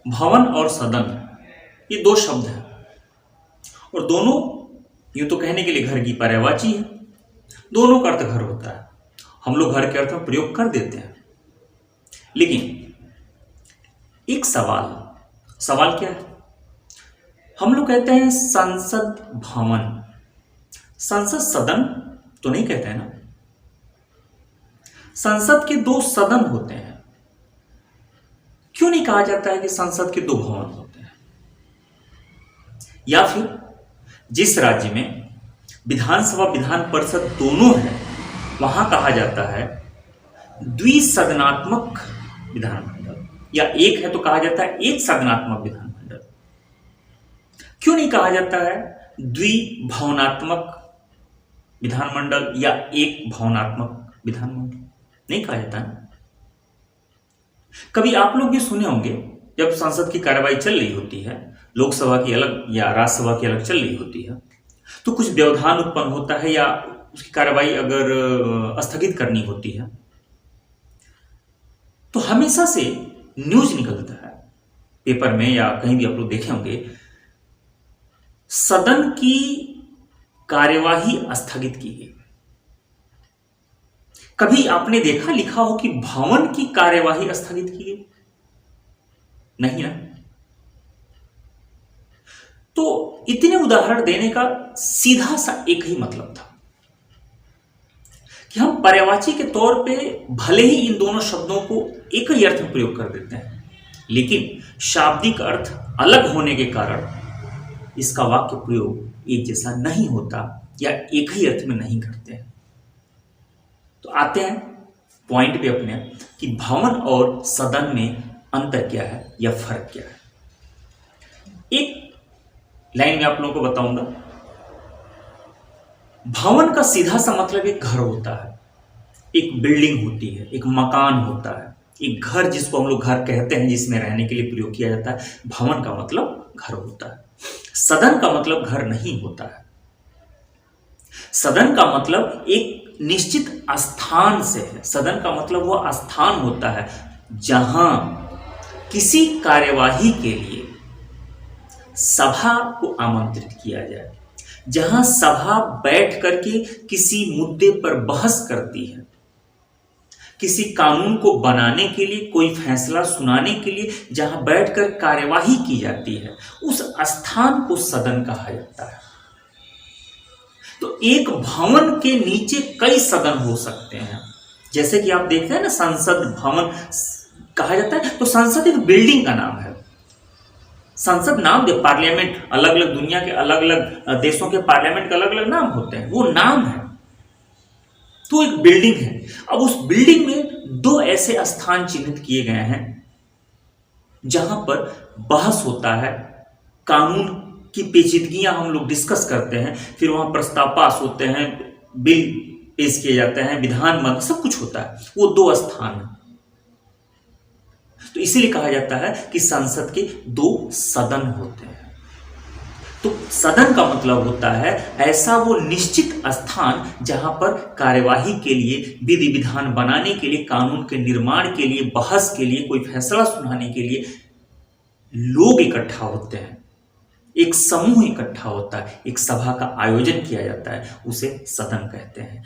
भवन और सदन ये दो शब्द हैं और दोनों यूं तो कहने के लिए घर की पर्यायवाची है। दोनों का अर्थ घर होता है। हम लोग घर के अर्थ में प्रयोग कर देते हैं, लेकिन एक सवाल क्या है? हम लोग कहते हैं संसद भवन, संसद सदन तो नहीं कहते हैं ना। संसद के दो सदन होते हैं, क्यों नहीं कहा जाता है कि संसद के दो भवन होते हैं? या फिर जिस राज्य में विधानसभा विधान परिषद दोनों है वहां कहा जाता है द्विसदनात्मक विधानमंडल, या एक है तो कहा जाता है एक सदनात्मक विधानमंडल। क्यों नहीं कहा जाता है द्विभवनात्मक विधानमंडल या एक भवनात्मक विधानमंडल? नहीं कहा जाता है। कभी आप लोग भी सुने होंगे जब संसद की कार्यवाही चल रही होती है, लोकसभा की अलग या राज्यसभा की अलग चल रही होती है, तो कुछ व्यवधान उत्पन्न होता है या उसकी कार्यवाही अगर स्थगित करनी होती है तो हमेशा से न्यूज निकलता है पेपर में या कहीं भी आप लोग देखे होंगे, सदन की कार्यवाही स्थगित की गई। कभी आपने देखा लिखा हो कि भवन की कार्यवाही स्थगित की गई? नहीं ना। तो इतने उदाहरण देने का सीधा सा एक ही मतलब था कि हम पर्यायवाची के तौर पे भले ही इन दोनों शब्दों को एक ही अर्थ में प्रयोग कर देते हैं, लेकिन शाब्दिक अर्थ अलग होने के कारण इसका वाक्य प्रयोग एक जैसा नहीं होता या एक ही अर्थ में नहीं करते हैं। तो आते हैं पॉइंट पे अपने कि भवन और सदन में अंतर क्या है या फर्क क्या है। एक लाइन में आप लोगों को बताऊंगा। भवन का सीधा सा मतलब एक घर होता है, एक बिल्डिंग होती है, एक मकान होता है, एक घर जिसको हम लोग घर कहते हैं, जिसमें रहने के लिए प्रयोग किया जाता है। भवन का मतलब घर होता है। सदन का मतलब घर नहीं होता है। सदन का मतलब एक निश्चित स्थान से है। सदन का मतलब वह स्थान होता है जहां किसी कार्यवाही के लिए सभा को आमंत्रित किया जाए, जहां सभा बैठ करके किसी मुद्दे पर बहस करती है, किसी कानून को बनाने के लिए, कोई फैसला सुनाने के लिए जहां बैठकर कार्यवाही की जाती है, उस स्थान को सदन कहा जाता है। तो एक भवन के नीचे कई सदन हो सकते हैं, जैसे कि आप देखते हैं ना संसद भवन कहा जाता है। तो संसद एक बिल्डिंग का नाम है। संसद नाम दे, पार्लियामेंट अलग अलग दुनिया के अलग अलग देशों के पार्लियामेंट के अलग अलग नाम होते हैं, वो नाम है। तो एक बिल्डिंग है। अब उस बिल्डिंग में दो ऐसे स्थान चिन्हित किए गए हैं जहां पर बहस होता है, कानून की पेचीदगियां हम लोग डिस्कस करते हैं, फिर वहां प्रस्ताव पास होते हैं, बिल पेश किए जाते हैं, विधान मंडल सब कुछ होता है। वो दो स्थान है। तो इसीलिए कहा जाता है कि संसद के दो सदन होते हैं। तो सदन का मतलब होता है ऐसा वो निश्चित स्थान जहां पर कार्यवाही के लिए, विधि विधान बनाने के लिए, कानून के निर्माण के लिए, बहस के लिए, कोई फैसला सुनाने के लिए लोग इकट्ठा होते हैं, एक समूह इकट्ठा होता है, एक सभा का आयोजन किया जाता है, उसे सदन कहते हैं।